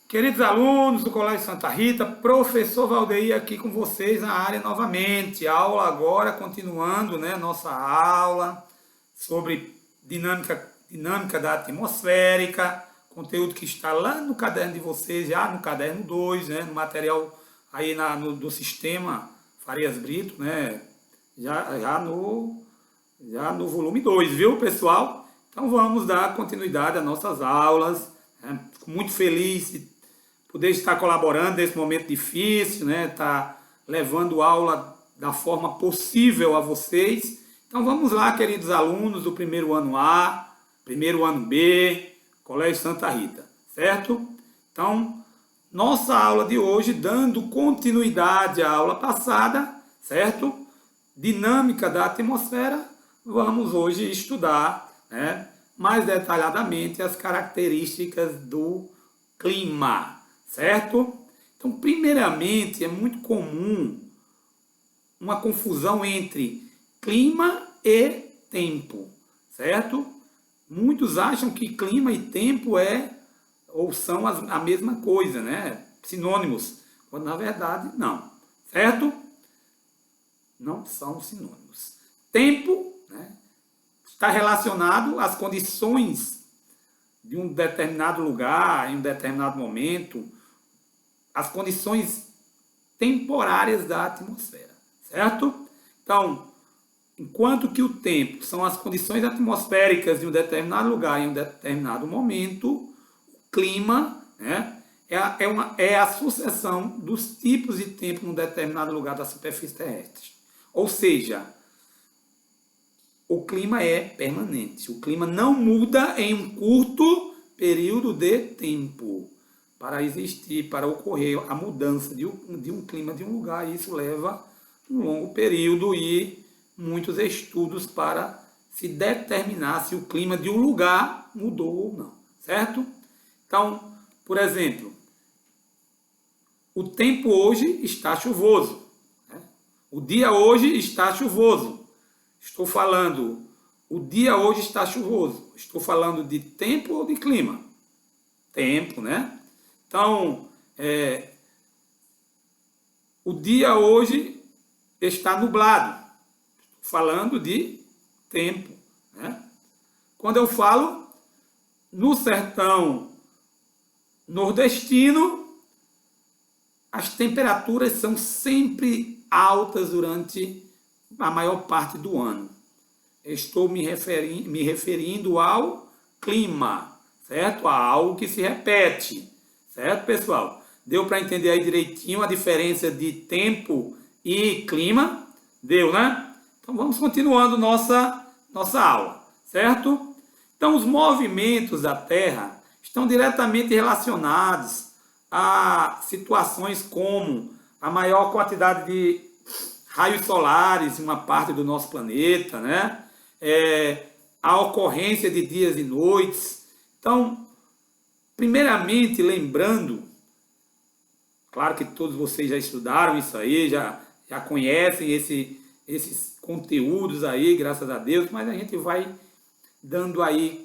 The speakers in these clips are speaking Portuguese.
Queridos alunos do Colégio Santa Rita, professor Valdeir aqui com vocês na área novamente. Aula agora, continuando, né, nossa aula sobre dinâmica da atmosférica, conteúdo que está lá no caderno de vocês, já no caderno 2, né, no material aí do sistema Farias Brito, né, já no volume 2, viu, pessoal? Então vamos dar continuidade às nossas aulas. Né? Fico muito feliz de poder estar colaborando nesse momento difícil, né? Tá levando aula da forma possível a vocês. Então vamos lá, queridos alunos do primeiro ano A, primeiro ano B, Colégio Santa Rita, certo? Então, nossa aula de hoje, dando continuidade à aula passada, certo? Dinâmica da atmosfera, vamos hoje estudar, né, mais detalhadamente as características do clima. Certo? Então, primeiramente, é muito comum uma confusão entre clima e tempo, certo? Muitos acham que clima e tempo são a mesma coisa, né? Sinônimos, quando na verdade não, certo? Não são sinônimos. Tempo, né, está relacionado às condições de um determinado lugar, em um determinado momento, as condições temporárias da atmosfera, certo? Então, enquanto que o tempo são as condições atmosféricas de um determinado lugar em um determinado momento, o clima, né, é a sucessão dos tipos de tempo em um determinado lugar da superfície terrestre. Ou seja, o clima é permanente. O clima não muda em um curto período de tempo. Para existir, para ocorrer a mudança de um clima de um lugar, isso leva um longo período e muitos estudos para se determinar se o clima de um lugar mudou ou não, certo? Então, por exemplo, o tempo hoje está chuvoso, né? O dia hoje está chuvoso. Estou falando, o dia hoje está chuvoso. Estou falando de tempo ou de clima? Tempo, né? Então, o dia hoje está nublado. Estou falando de tempo, né? Quando eu falo no sertão nordestino, as temperaturas são sempre altas durante a maior parte do ano. Estou me referindo ao clima, certo? A algo que se repete, certo, pessoal? Deu para entender aí direitinho a diferença de tempo e clima? Deu, né? Então vamos continuando nossa aula, certo? Então os movimentos da Terra estão diretamente relacionados a situações como a maior quantidade de raios solares em uma parte do nosso planeta, né? A ocorrência de dias e noites. Então, primeiramente, lembrando, claro que todos vocês já estudaram isso aí, já conhecem esses conteúdos aí, graças a Deus, mas a gente vai dando aí,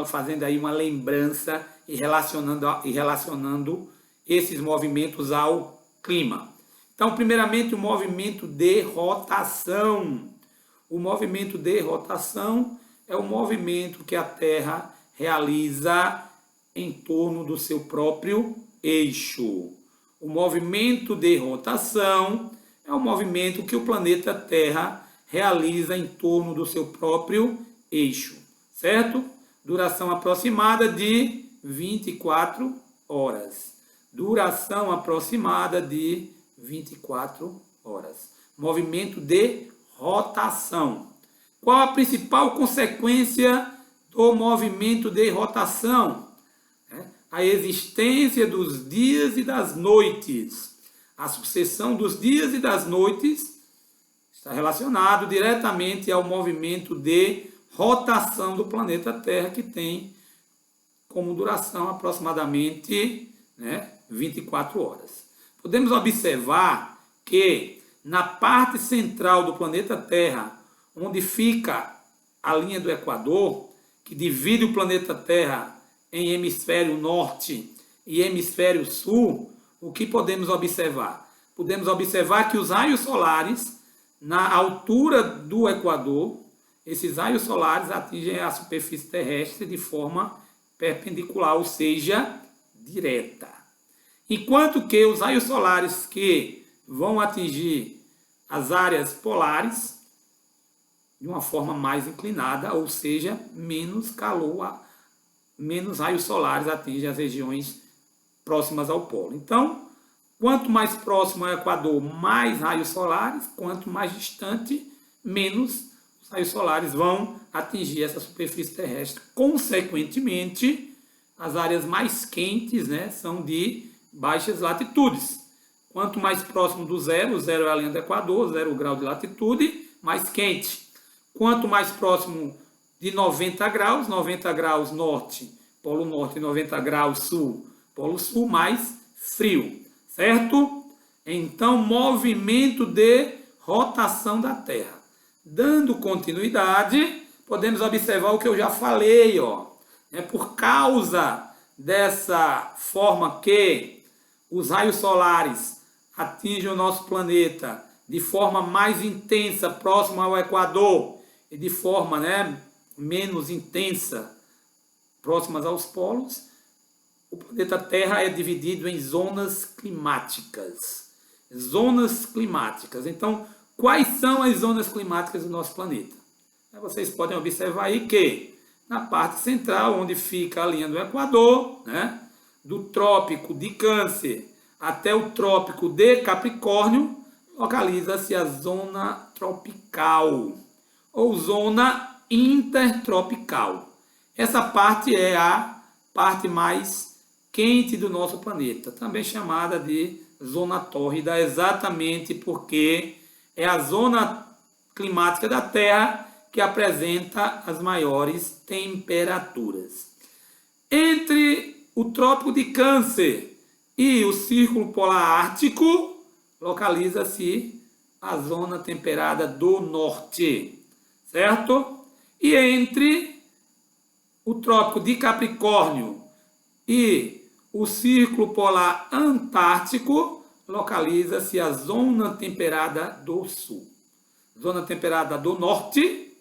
fazendo aí uma lembrança e relacionando esses movimentos ao clima. Então, primeiramente, o movimento de rotação. O movimento de rotação é o movimento que a Terra realiza em torno do seu próprio eixo. O movimento de rotação é o movimento que o planeta Terra realiza em torno do seu próprio eixo, certo? Duração aproximada de 24 horas. Duração aproximada de 24 horas. Movimento de rotação. Qual a principal consequência do movimento de rotação? A existência dos dias e das noites. A sucessão dos dias e das noites está relacionado diretamente ao movimento de rotação do planeta Terra, que tem como duração aproximadamente, né, 24 horas. Podemos observar que na parte central do planeta Terra, onde fica a linha do Equador, que divide o planeta Terra em hemisfério norte e hemisfério sul, o que podemos observar? Podemos observar que os raios solares, na altura do Equador, esses raios solares atingem a superfície terrestre de forma perpendicular, ou seja, direta. Enquanto que os raios solares que vão atingir as áreas polares de uma forma mais inclinada, ou seja, menos calor, menos raios solares atingem as regiões próximas ao polo. Então, quanto mais próximo ao Equador, mais raios solares, quanto mais distante, menos os raios solares vão atingir essa superfície terrestre. Consequentemente, as áreas mais quentes, né, são de baixas latitudes. Quanto mais próximo do zero, o zero é a linha do Equador, 0 grau de latitude, mais quente. Quanto mais próximo de 90 graus norte, polo norte, 90 graus sul, polo sul, mais frio, certo? Então, movimento de rotação da Terra. Dando continuidade, podemos observar o que eu já falei, ó. Por causa dessa forma que os raios solares atingem o nosso planeta de forma mais intensa, próxima ao Equador, e de forma, menos intensa, próximas aos polos, o planeta Terra é dividido em zonas climáticas. Zonas climáticas. Então, quais são as zonas climáticas do nosso planeta? Vocês podem observar aí que na parte central, onde fica a linha do Equador, do Trópico de Câncer até o Trópico de Capricórnio, localiza-se a zona tropical ou zona intertropical. Essa parte é a parte mais quente do nosso planeta, também chamada de zona tórrida, exatamente porque é a zona climática da Terra que apresenta as maiores temperaturas. Entre o Trópico de Câncer e o Círculo Polar Ártico, localiza-se a zona temperada do norte, certo? E entre o Trópico de Capricórnio e o Círculo Polar Antártico, localiza-se a zona temperada do sul. Zona temperada do norte,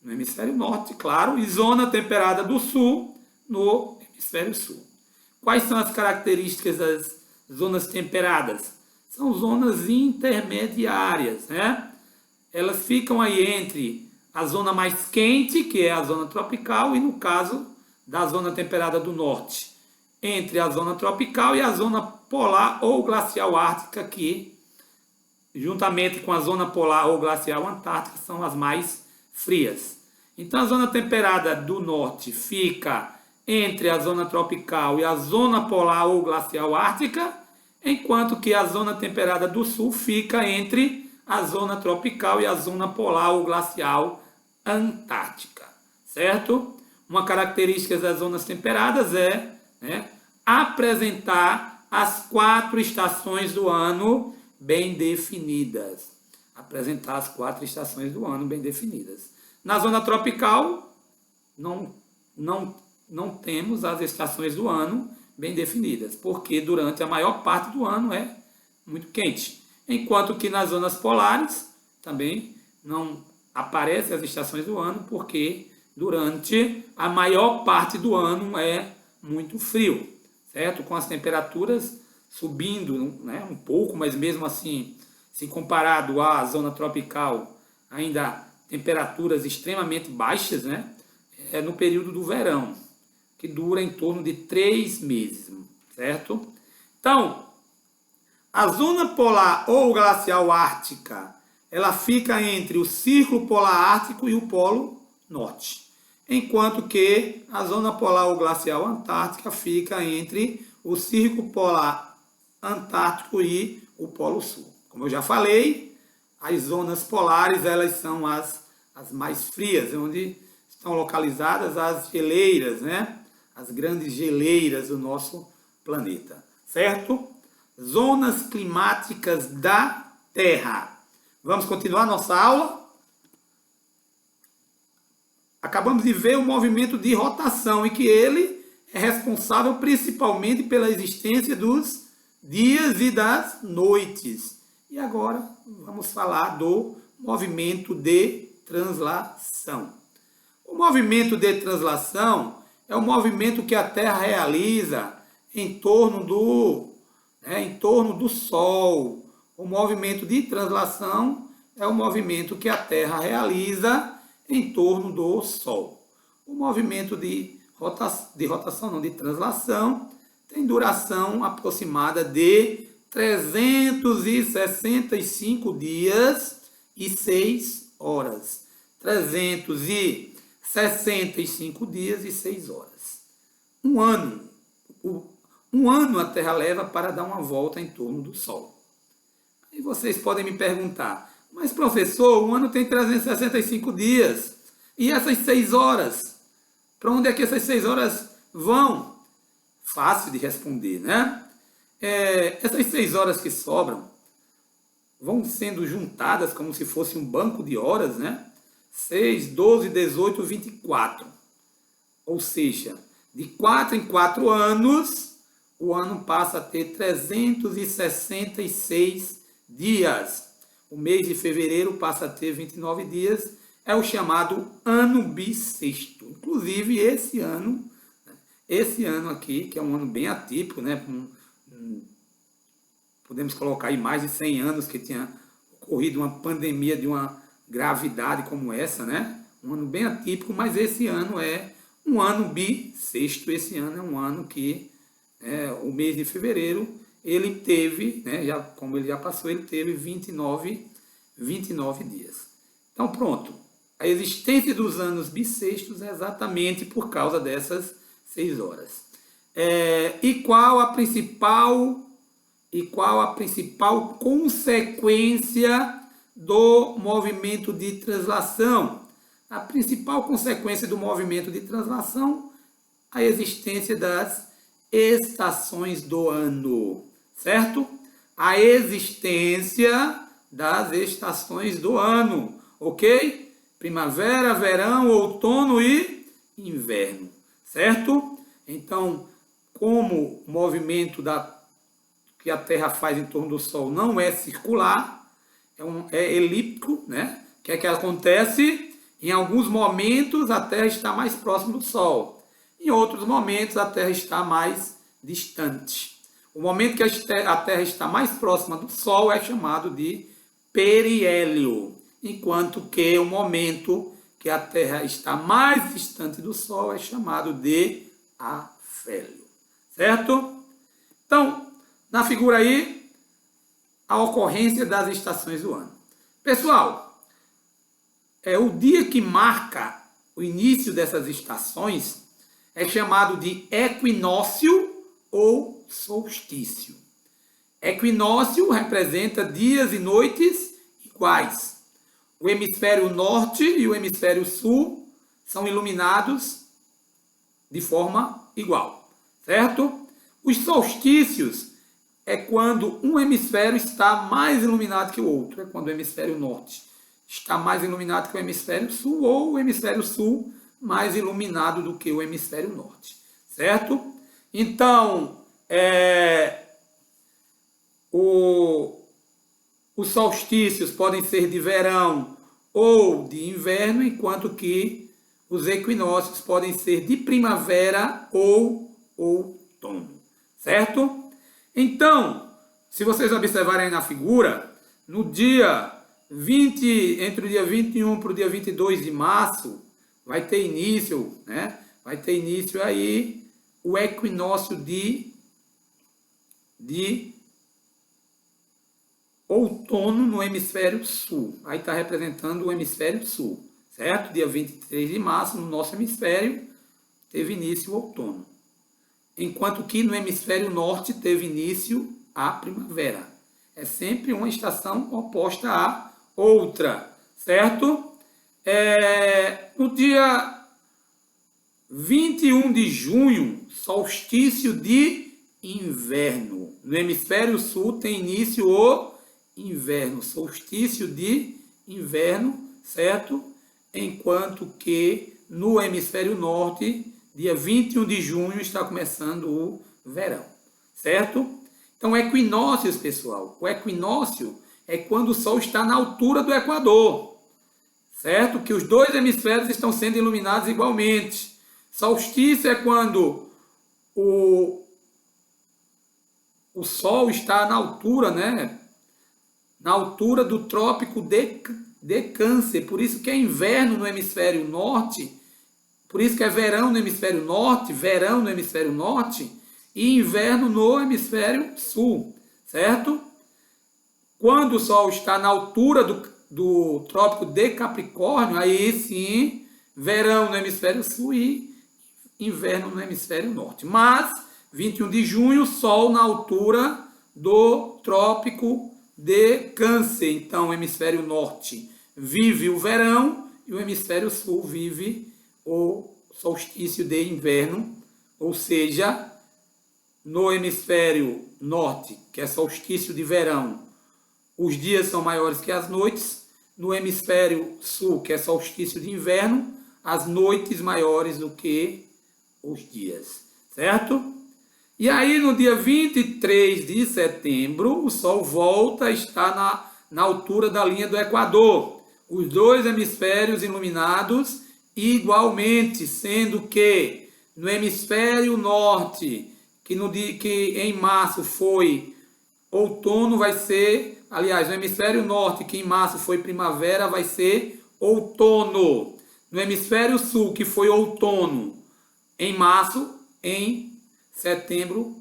no hemisfério norte, claro, e zona temperada do sul, no hemisfério sul. Quais são as características das zonas temperadas? São zonas intermediárias, Elas ficam aí entre a zona mais quente, que é a zona tropical, e no caso da zona temperada do norte, entre a zona tropical e a zona polar ou glacial ártica, que, juntamente com a zona polar ou glacial antártica, são as mais frias. Então, a zona temperada do norte fica entre a zona tropical e a zona polar ou glacial ártica, enquanto que a zona temperada do sul fica entre a zona tropical e a zona polar ou glacial antártica, certo? Uma característica das zonas temperadas é apresentar as 4 estações do ano bem definidas. Apresentar as 4 estações do ano bem definidas. Na zona tropical, não temos as estações do ano bem definidas, porque durante a maior parte do ano é muito quente. Enquanto que nas zonas polares também não aparecem as estações do ano, porque durante a maior parte do ano é muito frio, certo? Com as temperaturas subindo um pouco, mas mesmo assim, se comparado à zona tropical, ainda temperaturas extremamente baixas, é no período do verão, que dura em torno de 3 meses, certo? Então, a zona polar ou glacial ártica, ela fica entre o Círculo Polar Ártico e o Polo Norte, enquanto que a zona polar ou glacial antártica fica entre o Círculo Polar Antártico e o Polo Sul. Como eu já falei, as zonas polares, elas são as mais frias, onde estão localizadas as geleiras, as grandes geleiras do nosso planeta, certo? Zonas climáticas da Terra. Vamos continuar nossa aula? Acabamos de ver o movimento de rotação, e que ele é responsável principalmente pela existência dos dias e das noites. E agora vamos falar do movimento de translação. O movimento de translação é o movimento que a Terra realiza em torno do Sol. O movimento de translação é o movimento que a Terra realiza em torno do Sol. O movimento de translação, tem duração aproximada de 365 dias e 6 horas. 365 dias e 6 horas. Um ano. Um ano a Terra leva para dar uma volta em torno do Sol. Aí vocês podem me perguntar, mas professor, um ano tem 365 dias. E essas 6 horas? Para onde é que essas 6 horas vão? Fácil de responder, né? Essas 6 horas que sobram vão sendo juntadas como se fosse um banco de horas, né? 6, 12, 18, 24. Ou seja, de 4 em 4 anos, o ano passa a ter 366 dias. O mês de fevereiro passa a ter 29 dias. É o chamado ano bissexto. Inclusive, esse ano aqui, que é um ano bem atípico, né? Podemos colocar aí mais de 100 anos que tinha ocorrido uma pandemia de uma gravidade como essa, né? Um ano bem atípico, mas esse ano é um ano bissexto. Esse ano é um ano que, o mês de fevereiro, ele teve, né, como ele já passou, ele teve 29 dias. Então, pronto. A existência dos anos bissextos é exatamente por causa dessas 6 horas. E qual a principal consequência do movimento de translação? A principal consequência do movimento de translação é a existência das estações do ano, certo? A existência das estações do ano, ok? Primavera, verão, outono e inverno, certo? Então, como o movimento que a Terra faz em torno do Sol não é circular, é elíptico, né? O que é que acontece? Em alguns momentos a Terra está mais próxima do Sol, em outros momentos a Terra está mais distante. O momento que a Terra está mais próxima do Sol é chamado de periélio, enquanto que o momento que a Terra está mais distante do Sol é chamado de afélio, certo? Então, na figura aí, a ocorrência das estações do ano. Pessoal, o dia que marca o início dessas estações é chamado de equinócio ou solstício. Equinócio representa dias e noites iguais. O hemisfério norte e o hemisfério sul são iluminados de forma igual, certo? Os solstícios é quando um hemisfério está mais iluminado que o outro. É quando o hemisfério norte está mais iluminado que o hemisfério sul, ou o hemisfério sul mais iluminado do que o hemisfério norte, certo? Então, os solstícios podem ser de verão ou de inverno, enquanto que os equinócios podem ser de primavera ou outono, certo? Então, se vocês observarem aí na figura, no dia 20, entre o dia 21 para o dia 22 de março, vai ter início, né? Vai ter início aí o equinócio de outono no hemisfério sul. Aí está representando o hemisfério sul, certo? Dia 23 de março, no nosso hemisfério, teve início o outono. Enquanto que no hemisfério norte teve início a primavera. É sempre uma estação oposta à outra, certo? No dia 21 de junho, solstício de inverno. No hemisfério sul tem início o inverno, solstício de inverno, certo? Enquanto que no hemisfério norte, dia 21 de junho está começando o verão, certo? Então, equinócios, pessoal. O equinócio é quando o Sol está na altura do Equador, certo? Que os dois hemisférios estão sendo iluminados igualmente. Solstício é quando o Sol está na altura, né? Na altura do trópico de Câncer. Por isso que é inverno no hemisfério norte, por isso que é verão no hemisfério norte, verão no hemisfério norte e inverno no hemisfério sul, certo? Quando o Sol está na altura do trópico de Capricórnio, aí sim, verão no hemisfério sul e inverno no hemisfério norte. Mas, 21 de junho, Sol na altura do trópico de Câncer. Então, o hemisfério norte vive o verão e o hemisfério sul vive o solstício de inverno, ou seja, no hemisfério norte, que é solstício de verão, os dias são maiores que as noites. No hemisfério sul, que é solstício de inverno, as noites maiores do que os dias, certo? E aí, no dia 23 de setembro, o Sol volta a estar na altura da linha do Equador. Os dois hemisférios iluminados igualmente, sendo que no hemisfério norte, que em março foi outono, vai ser, aliás, no hemisfério norte, que em março foi primavera, vai ser outono. No hemisfério sul, que foi outono, em março, em setembro,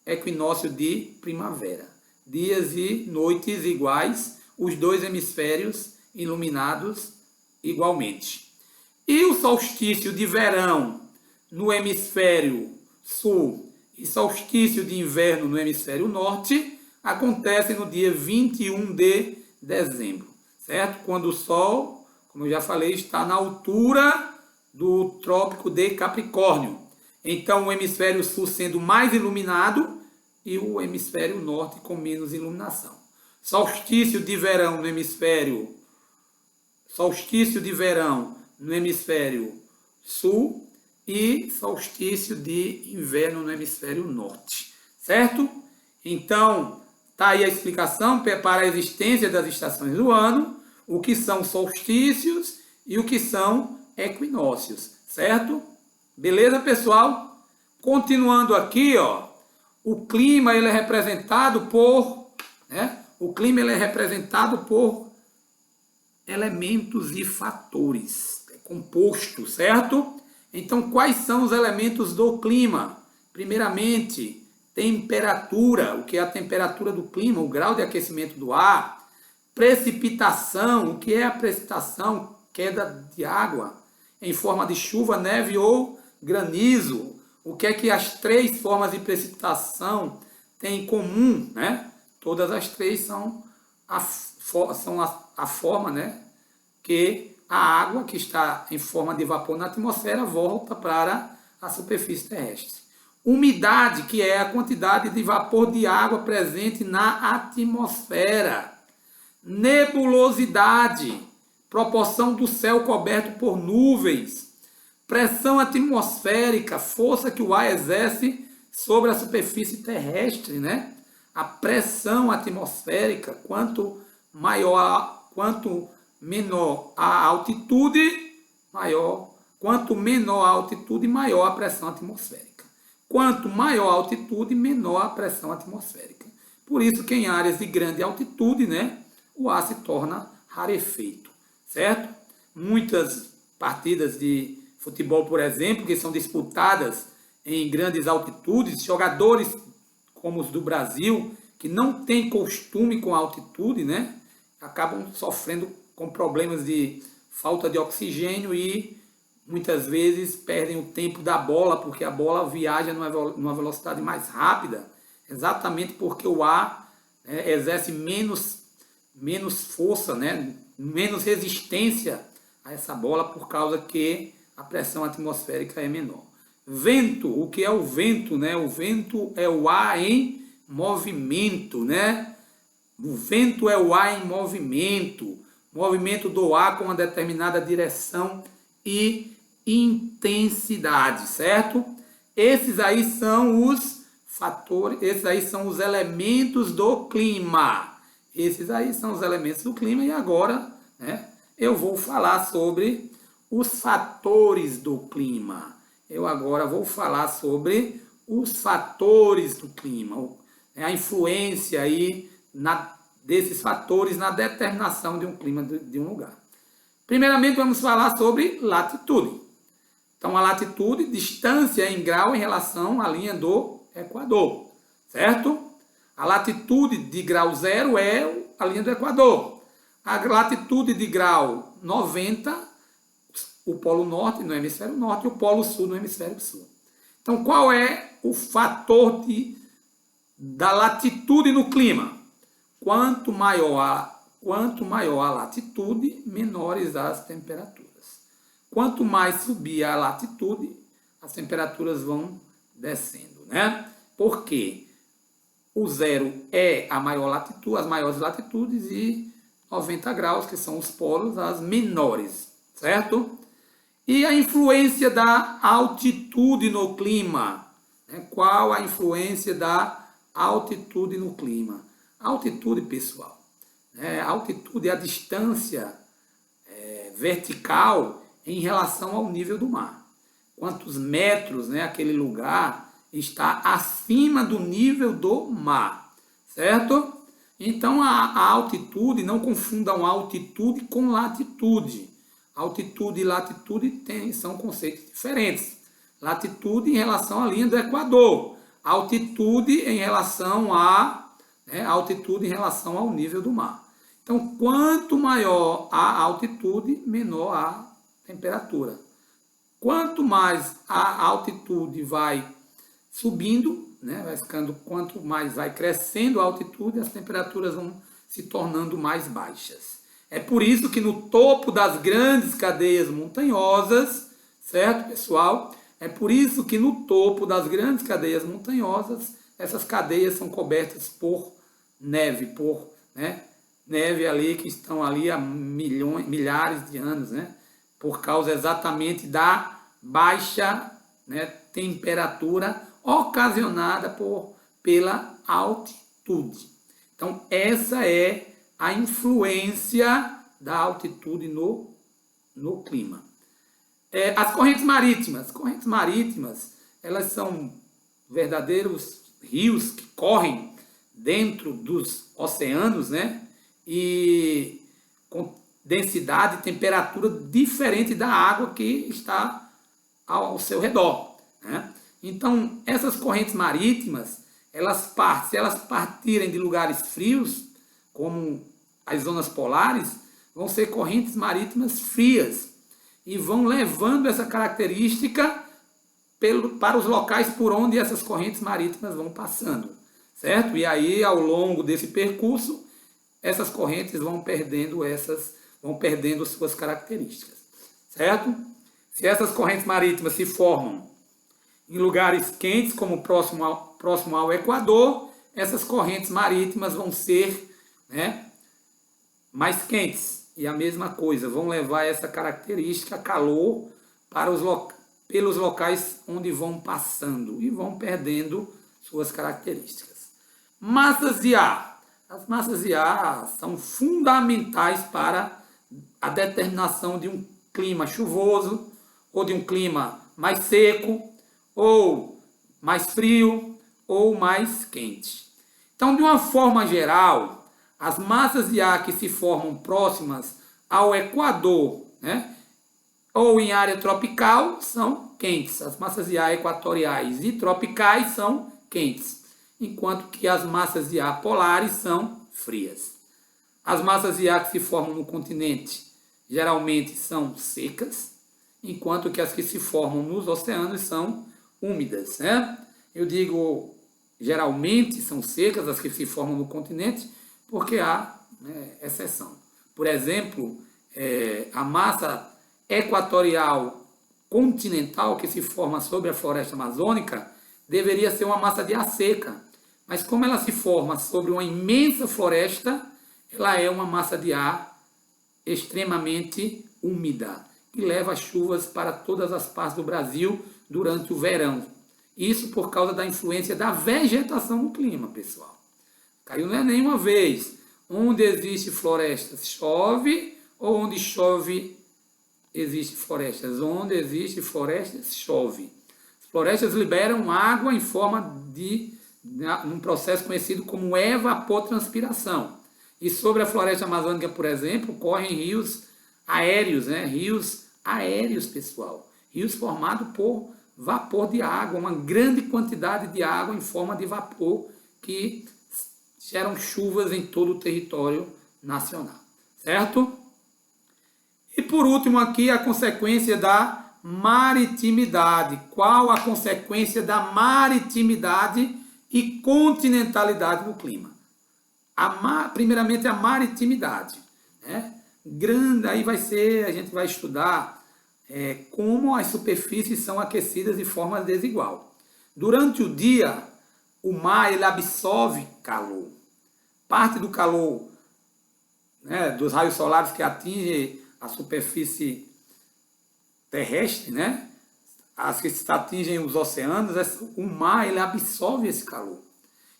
equinócio de primavera. Dias e noites iguais, os dois hemisférios iluminados igualmente. E o solstício de verão no hemisfério sul e solstício de inverno no hemisfério norte acontece no dia 21 de dezembro, certo? Quando o Sol, como eu já falei, está na altura do trópico de Capricórnio. Então, o hemisfério sul sendo mais iluminado e o hemisfério norte com menos iluminação. Solstício de verão no hemisfério sul e solstício de inverno no hemisfério norte, certo? Então, está aí a explicação para a existência das estações do ano, o que são solstícios e o que são equinócios, certo? Beleza, pessoal? Continuando aqui, ó, o clima ele é representado por, elementos e fatores, é composto, certo? Então, quais são os elementos do clima? Primeiramente, temperatura, o que é a temperatura do clima, o grau de aquecimento do ar. Precipitação, o que é a precipitação? Queda de água em forma de chuva, neve ou granizo. O que é que as três formas de precipitação têm em comum, né? Todas as três são a forma, né, que a água que está em forma de vapor na atmosfera volta para a superfície terrestre. Umidade, que é a quantidade de vapor de água presente na atmosfera. Nebulosidade, proporção do céu coberto por nuvens. Pressão atmosférica, força que o ar exerce sobre a superfície terrestre, né? A pressão atmosférica, quanto menor a altitude, quanto menor a altitude, maior a pressão atmosférica. Quanto maior a altitude, menor a pressão atmosférica. Por isso que em áreas de grande altitude, né, o ar se torna rarefeito, certo? Muitas partidas de futebol, por exemplo, que são disputadas em grandes altitudes, jogadores como os do Brasil, que não têm costume com a altitude, né, acabam sofrendo com problemas de falta de oxigênio e muitas vezes perdem o tempo da bola, porque a bola viaja numa velocidade mais rápida, exatamente porque o ar, né, exerce menos força, né, menos resistência a essa bola, por causa que a pressão atmosférica é menor. Vento, o que é o vento, né? O vento é o ar em movimento, né? O vento é o ar em movimento do ar com uma determinada direção e intensidade, certo? Esses aí são os fatores, esses aí são os elementos do clima. Esses aí são os elementos do clima e agora, né, eu vou falar sobre os fatores do clima. Eu agora vou falar sobre os fatores do clima, a influência aí desses fatores na determinação de um clima de um lugar. Primeiramente, vamos falar sobre latitude. Então, a latitude, distância em grau em relação à linha do Equador, certo? A latitude de grau 0 é a linha do Equador. A latitude de grau 90, o polo norte no hemisfério norte e o polo sul no hemisfério sul. Então, qual é o fator da latitude no clima? Quanto maior a latitude, menores as temperaturas. Quanto mais subir a latitude, as temperaturas vão descendo, né? Por quê? O 0 é a maior latitude, as maiores latitudes, e 90 graus, que são os polos, as menores, certo? E a influência da altitude no clima? Qual a influência da altitude no clima? A altitude, pessoal, a altitude é a distância vertical em relação ao nível do mar. Quantos metros, né, aquele lugar está acima do nível do mar, certo? Então, a altitude, não confundam altitude com latitude. Altitude e latitude são conceitos diferentes. Latitude em relação à linha do Equador. Altitude em relação altitude em relação ao nível do mar. Então, quanto maior a altitude, menor a temperatura. Quanto mais a altitude vai subindo, vai ficando, quanto mais vai crescendo a altitude, as temperaturas vão se tornando mais baixas. É por isso que no topo das grandes cadeias montanhosas, certo, pessoal? É por isso que no topo das grandes cadeias montanhosas, essas cadeias são cobertas por neve, neve ali que estão ali há milhares de anos, por causa exatamente da baixa temperatura ocasionada pela altitude. Então, essa é a influência da altitude no clima. As correntes marítimas. Correntes marítimas, elas são verdadeiros rios que correm dentro dos oceanos, e com densidade e temperatura diferente da água que está ao seu redor. Então, essas correntes marítimas, se elas partirem de lugares frios, como as zonas polares, vão ser correntes marítimas frias e vão levando essa característica para os locais por onde essas correntes marítimas vão passando, certo? E aí, ao longo desse percurso, essas correntes vão perdendo suas características, certo? Se essas correntes marítimas se formam em lugares quentes, como próximo ao Equador, essas correntes marítimas vão ser mais quentes. E a mesma coisa, vão levar essa característica, calor, pelos locais onde vão passando e vão perdendo suas características. Massas de ar. As massas de ar são fundamentais para a determinação de um clima chuvoso, ou de um clima mais seco, ou mais frio, ou mais quente. Então, de uma forma geral, as massas de ar que se formam próximas ao Equador, ou em área tropical, são quentes. As massas de ar equatoriais e tropicais são quentes, enquanto que as massas de ar polares são frias. As massas de ar que se formam no continente geralmente são secas, enquanto que as que se formam nos oceanos são úmidas. Eu digo geralmente são secas as que se formam no continente, porque há exceção. Por exemplo, a massa equatorial continental que se forma sobre a floresta amazônica deveria ser uma massa de ar seca, mas como ela se forma sobre uma imensa floresta, ela é uma massa de ar extremamente úmida. que leva chuvas para todas as partes do Brasil durante o verão. Isso por causa da influência da vegetação no clima, pessoal. Caiu não é nenhuma vez. Onde existe florestas, chove, ou onde chove, existe florestas. Onde existe florestas, chove. As florestas liberam água em forma de um processo conhecido como evapotranspiração. E sobre a floresta amazônica, por exemplo, correm rios aéreos, né? Rios aéreos, pessoal. Rios formados por vapor de água, uma grande quantidade de água em forma de vapor que geram chuvas em todo o território nacional, certo? E por último aqui a consequência da maritimidade. Qual a consequência da maritimidade e continentalidade no clima? Primeiramente a maritimidade, né? Aí a gente vai estudar como as superfícies são aquecidas de forma desigual. Durante o dia, o mar ele absorve calor. Parte do calor, né, dos raios solares que atingem a superfície terrestre, né, as que atingem os oceanos, o mar ele absorve esse calor.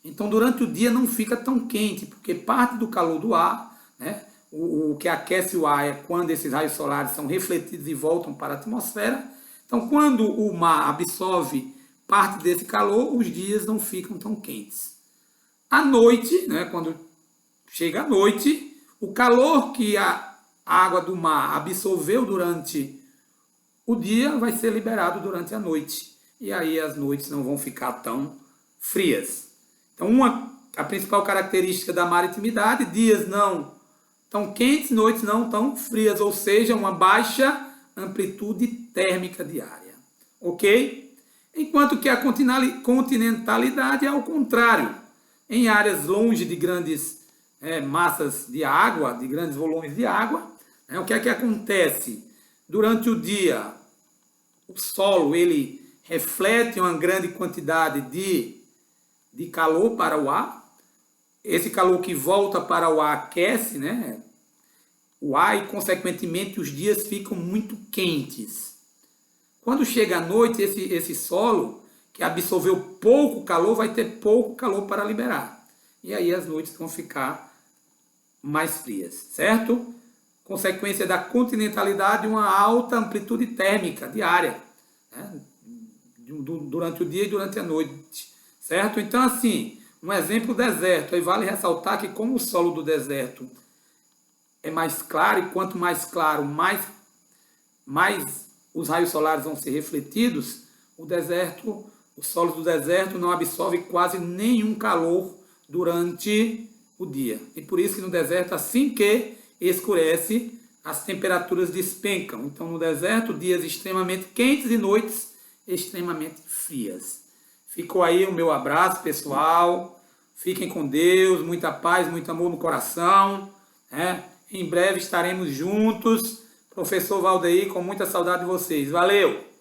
Então, durante o dia não fica tão quente, porque parte do calor do ar, né, o que aquece o ar é quando esses raios solares são refletidos e voltam para a atmosfera. Então, quando o mar absorve parte desse calor, os dias não ficam tão quentes. À noite, né, quando chega a noite, o calor que a água do mar absorveu durante o dia vai ser liberado durante a noite. E aí as noites não vão ficar tão frias. Então, a principal característica da maritimidade, dias não tão quentes, noites não tão frias, ou seja, uma baixa amplitude térmica diária. Ok? Enquanto que a continentalidade é ao contrário. Em áreas longe de grandes massas de água, de grandes volumes de água, o que é que acontece? Durante o dia, o solo ele reflete uma grande quantidade de calor para o ar. Esse calor que volta para o ar aquece, né, o ar e, consequentemente, os dias ficam muito quentes. Quando chega a noite, esse solo que absorveu pouco calor vai ter pouco calor para liberar. E aí as noites vão ficar mais frias, certo? Consequência da continentalidade, uma alta amplitude térmica diária, né, durante o dia e durante a noite, certo? Então, assim, um exemplo, o deserto. Aí vale ressaltar que como o solo do deserto é mais claro, e quanto mais claro, mais os raios solares vão ser refletidos, o solo do deserto não absorve quase nenhum calor durante o dia. E por isso que no deserto, assim que escurece, as temperaturas despencam. Então, no deserto, dias extremamente quentes e noites extremamente frias. Ficou aí o meu abraço, pessoal. Fiquem com Deus, muita paz, muito amor no coração. Em breve estaremos juntos. Professor Valdeir, com muita saudade de vocês. Valeu!